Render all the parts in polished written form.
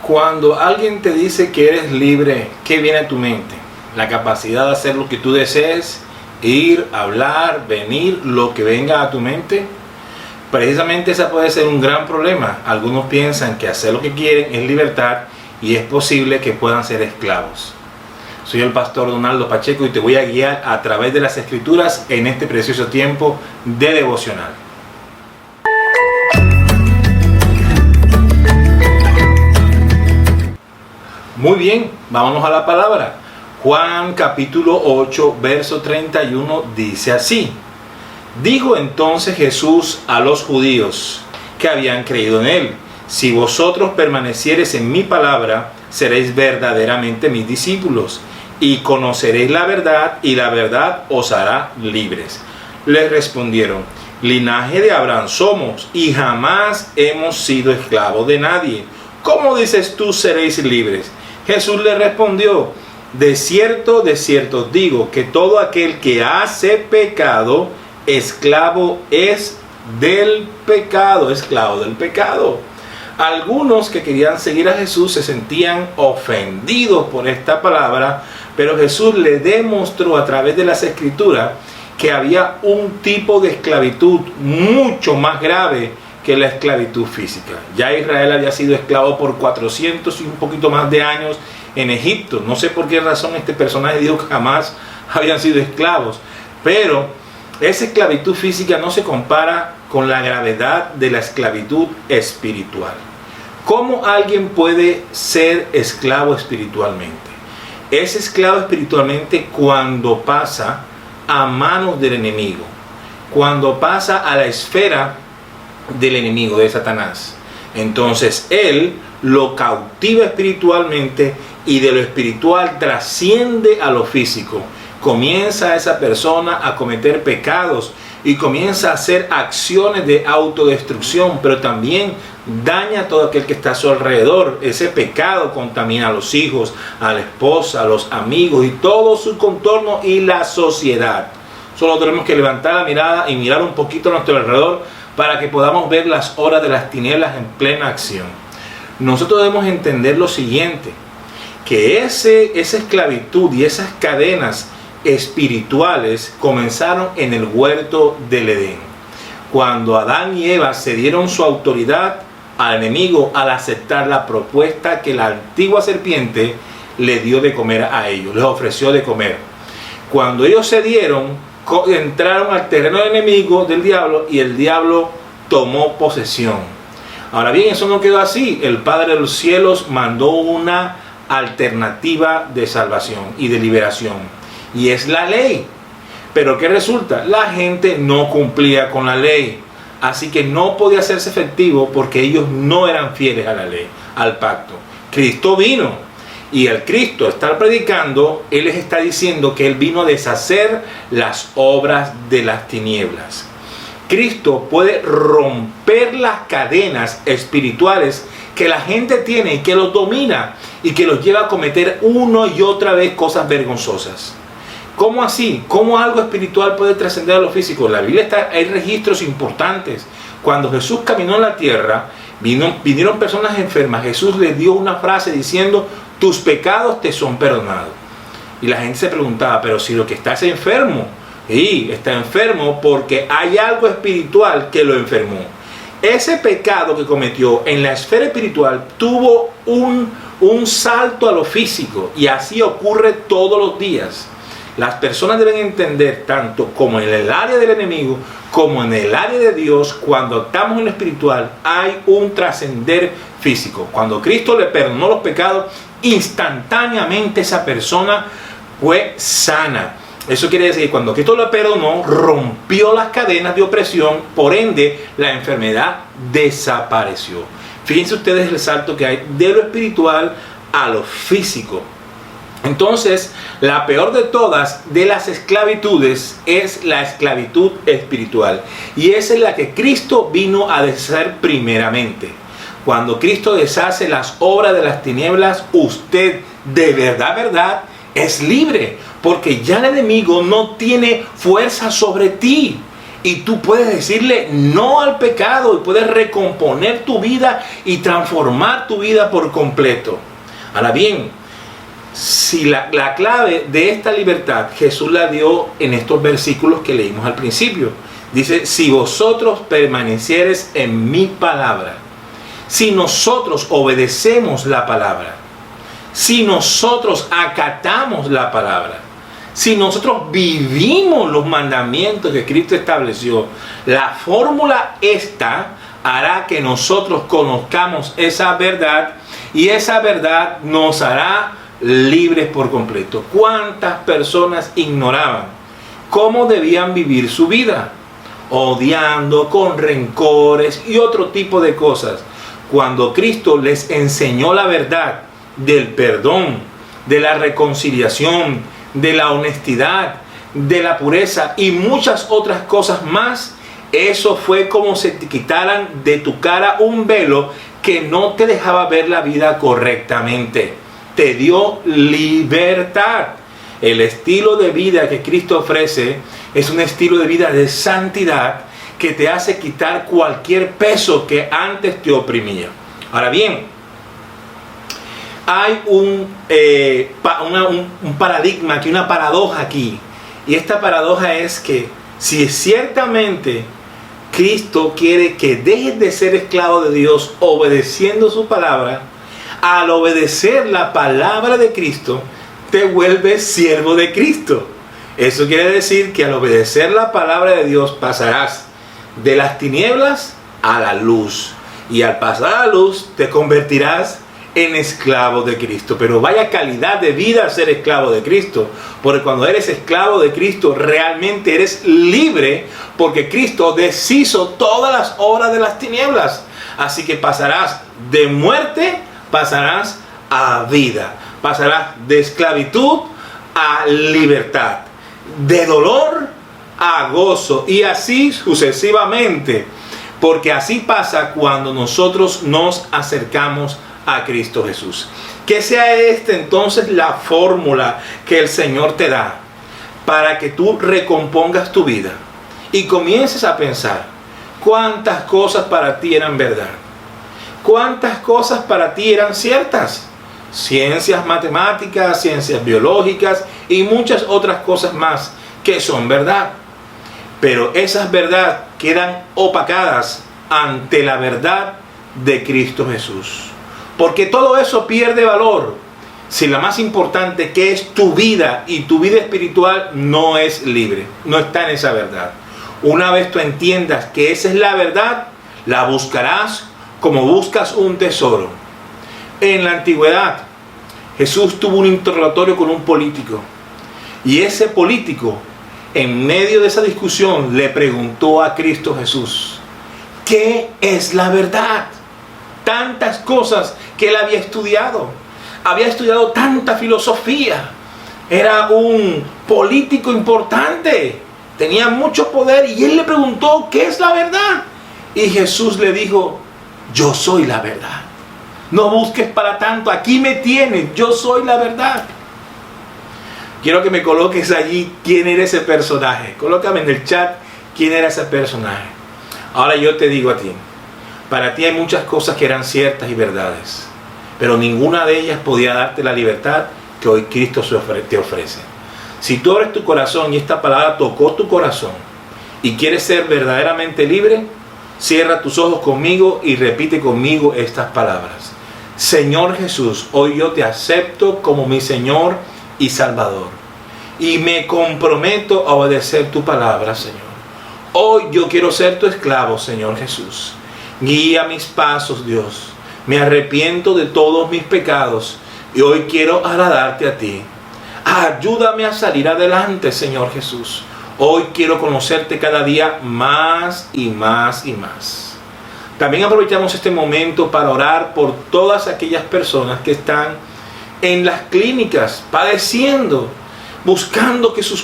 Cuando alguien te dice que eres libre, ¿qué viene a tu mente? La capacidad de hacer lo que tú desees, ir, hablar, venir, lo que venga a tu mente. Precisamente ese puede ser un gran problema. Algunos piensan que hacer lo que quieren es libertad y es posible que puedan ser esclavos. Soy el pastor Donaldo Pacheco y te voy a guiar a través de las Escrituras en este precioso tiempo de devocional. Muy bien, vámonos a la palabra. Juan capítulo 8, verso 31 dice así: Dijo entonces Jesús a los judíos que habían creído en él: Si vosotros permaneciereis en mi palabra, seréis verdaderamente mis discípulos, y conoceréis la verdad, y la verdad os hará libres. Les respondieron: Linaje de Abraham somos, y jamás hemos sido esclavos de nadie. ¿Cómo dices tú seréis libres? Jesús le respondió: de cierto os digo, que todo aquel que hace pecado, esclavo es del pecado, esclavo del pecado. Algunos que querían seguir a Jesús se sentían ofendidos por esta palabra, pero Jesús le demostró a través de las Escrituras que había un tipo de esclavitud mucho más grave que la esclavitud física. Ya Israel había sido esclavo por 400 y un poquito más de años en Egipto. No sé por qué razón este personaje dijo que jamás habían sido esclavos, pero esa esclavitud física no se compara con la gravedad de la esclavitud espiritual. ¿Cómo alguien puede ser esclavo espiritualmente? Es esclavo espiritualmente cuando pasa a manos del enemigo, cuando pasa a la esfera del enemigo, de Satanás. Entonces él lo cautiva espiritualmente y de lo espiritual trasciende a lo físico. Comienza esa persona a cometer pecados y comienza a hacer acciones de autodestrucción, pero también daña a todo aquel que está a su alrededor. Ese pecado contamina a los hijos, a la esposa, a los amigos y todo su contorno y la sociedad. Solo tenemos que levantar la mirada y mirar un poquito a nuestro alrededor para que podamos ver las horas de las tinieblas en plena acción. Nosotros debemos entender lo siguiente, que esa esclavitud y esas cadenas espirituales comenzaron en el huerto del Edén, cuando Adán y Eva cedieron su autoridad al enemigo al aceptar la propuesta que la antigua serpiente le dio de comer a ellos, les ofreció de comer. Cuando ellos cedieron, entraron al terreno del enemigo, del diablo, y el diablo tomó posesión. Ahora bien, eso no quedó así. El Padre de los cielos mandó una alternativa de salvación y de liberación, y es la ley. Pero ¿qué resulta? La gente no cumplía con la ley, así que no podía hacerse efectivo porque ellos no eran fieles a la ley, al pacto. Cristo vino, y al Cristo estar predicando, Él les está diciendo que Él vino a deshacer las obras de las tinieblas. Cristo puede romper las cadenas espirituales que la gente tiene y que los domina y que los lleva a cometer una y otra vez cosas vergonzosas. ¿Cómo así? ¿Cómo algo espiritual puede trascender a lo físico? En la Biblia hay registros importantes. Cuando Jesús caminó en la tierra, vinieron personas enfermas. Jesús les dio una frase diciendo: tus pecados te son perdonados. Y la gente se preguntaba: pero si lo que está es enfermo. Y está enfermo porque hay algo espiritual que lo enfermó. Ese pecado que cometió en la esfera espiritual tuvo un salto a lo físico, y así ocurre todos los días. Las personas deben entender, tanto como en el área del enemigo como en el área de Dios, cuando estamos en lo espiritual hay un trascender físico. Cuando Cristo le perdonó los pecados, instantáneamente esa persona fue sana. Eso quiere decir que cuando Cristo le perdonó, rompió las cadenas de opresión, por ende la enfermedad desapareció. Fíjense ustedes el salto que hay de lo espiritual a lo físico. Entonces, la peor de todas de las esclavitudes es la esclavitud espiritual, y esa es la que Cristo vino a deshacer primeramente. Cuando Cristo deshace las obras de las tinieblas, usted de verdad es libre, porque ya el enemigo no tiene fuerza sobre ti. Y tú puedes decirle no al pecado y puedes recomponer tu vida y transformar tu vida por completo. Ahora bien, si la clave de esta libertad Jesús la dio en estos versículos que leímos al principio. Dice, si vosotros permaneciereis en mi palabra, si nosotros obedecemos la palabra, si nosotros acatamos la palabra, si nosotros vivimos los mandamientos que Cristo estableció, la fórmula esta hará que nosotros conozcamos esa verdad y esa verdad nos hará libres por completo. ¿Cuántas personas ignoraban cómo debían vivir su vida? Odiando, con rencores y otro tipo de cosas. Cuando Cristo les enseñó la verdad del perdón, de la reconciliación, de la honestidad, de la pureza y muchas otras cosas más, eso fue como si te quitaran de tu cara un velo que no te dejaba ver la vida correctamente. Te dio libertad. El estilo de vida que Cristo ofrece es un estilo de vida de santidad que te hace quitar cualquier peso que antes te oprimía. Ahora bien, hay un paradigma, aquí, una paradoja aquí. Y esta paradoja es que si ciertamente Cristo quiere que dejes de ser esclavo de Dios obedeciendo su palabra, al obedecer la palabra de Cristo, te vuelves siervo de Cristo. Eso quiere decir que al obedecer la palabra de Dios pasarás de las tinieblas a la luz. Y al pasar a la luz te convertirás en esclavo de Cristo. Pero vaya calidad de vida ser esclavo de Cristo. Porque cuando eres esclavo de Cristo realmente eres libre, porque Cristo deshizo todas las obras de las tinieblas. Así que pasarás de muerte, pasarás a vida. Pasarás de esclavitud a libertad, de dolor a gozo, y así sucesivamente, porque así pasa cuando nosotros nos acercamos a Cristo Jesús. Que sea esta entonces la fórmula que el Señor te da para que tú recompongas tu vida y comiences a pensar cuántas cosas para ti eran verdad, cuántas cosas para ti eran ciertas. Ciencias matemáticas, ciencias biológicas y muchas otras cosas más que son verdad. Pero esas verdades quedan opacadas ante la verdad de Cristo Jesús. Porque todo eso pierde valor si la más importante, que es tu vida y tu vida espiritual, no es libre, no está en esa verdad. Una vez tú entiendas que esa es la verdad, la buscarás como buscas un tesoro. En la antigüedad, Jesús tuvo un interrogatorio con un político. Y ese político, en medio de esa discusión, le preguntó a Cristo Jesús, ¿qué es la verdad? Tantas cosas que él había estudiado. Había estudiado tanta filosofía. Era un político importante. Tenía mucho poder. Y él le preguntó, ¿qué es la verdad? Y Jesús le dijo, yo soy la verdad. No busques para tanto, aquí me tienes, yo soy la verdad. Quiero que me coloques allí quién era ese personaje. Colócame en el chat quién era ese personaje. Ahora yo te digo a ti, para ti hay muchas cosas que eran ciertas y verdades, pero ninguna de ellas podía darte la libertad que hoy Cristo te ofrece. Si tú abres tu corazón y esta palabra tocó tu corazón y quieres ser verdaderamente libre, cierra tus ojos conmigo y repite conmigo estas palabras. Señor Jesús, hoy yo te acepto como mi Señor y Salvador. Y me comprometo a obedecer tu palabra, Señor. Hoy yo quiero ser tu esclavo, Señor Jesús. Guía mis pasos, Dios. Me arrepiento de todos mis pecados y hoy quiero agradarte a ti. Ayúdame a salir adelante, Señor Jesús. Hoy quiero conocerte cada día más y más y más. También aprovechamos este momento para orar por todas aquellas personas que están en las clínicas, padeciendo, buscando que sus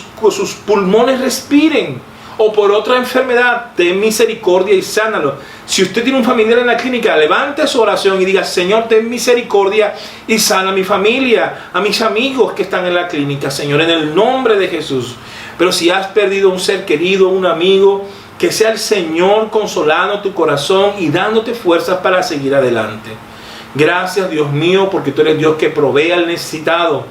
pulmones respiren, o por otra enfermedad. Ten misericordia y sánalo. Si usted tiene un familiar en la clínica, levante su oración y diga, Señor, ten misericordia y sana a mi familia, a mis amigos que están en la clínica, Señor, en el nombre de Jesús. Pero si has perdido un ser querido, un amigo, Que sea el Señor consolando tu corazón y dándote fuerzas para seguir adelante. Gracias, Dios mío, porque tú eres Dios que provee al necesitado,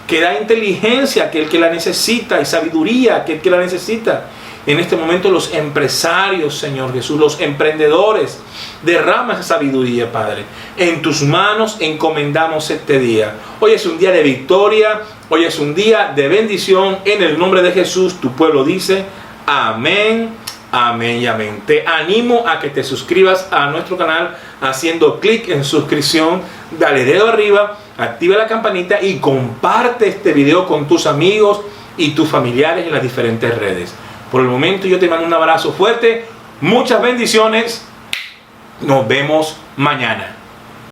que da inteligencia a aquel que la necesita y sabiduría a aquel que la necesita. En este momento los empresarios, Señor Jesús, los emprendedores, derrama esa sabiduría, Padre. En tus manos encomendamos este día. Hoy es un día de victoria, hoy es un día de bendición. En el nombre de Jesús, tu pueblo dice amén, amén y amén. Te animo a que te suscribas a nuestro canal haciendo clic en suscripción, dale dedo arriba, activa la campanita y comparte este video con tus amigos y tus familiares en las diferentes redes. Por el momento yo te mando un abrazo fuerte, muchas bendiciones, nos vemos mañana.